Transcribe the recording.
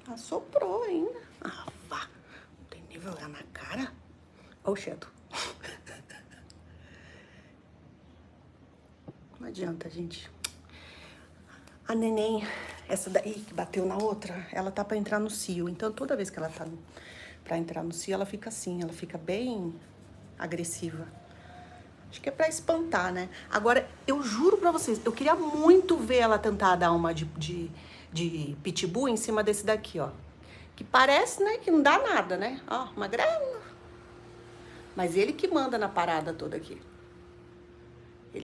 Assoprou ainda. Ah, vá. Não tem nem vergonha na cara. Ó o cheiro. Não adianta, gente. A neném, essa daí que bateu na outra, ela tá pra entrar no cio. Então, toda vez que ela tá pra entrar no cio, ela fica assim. Ela fica bem agressiva. Acho que é pra espantar, né? Agora, eu juro pra vocês, eu queria muito ver ela tentar dar uma de pitbull em cima desse daqui, ó. Que parece, né, que não dá nada, né? Ó, magrelo. Mas ele que manda na parada toda aqui.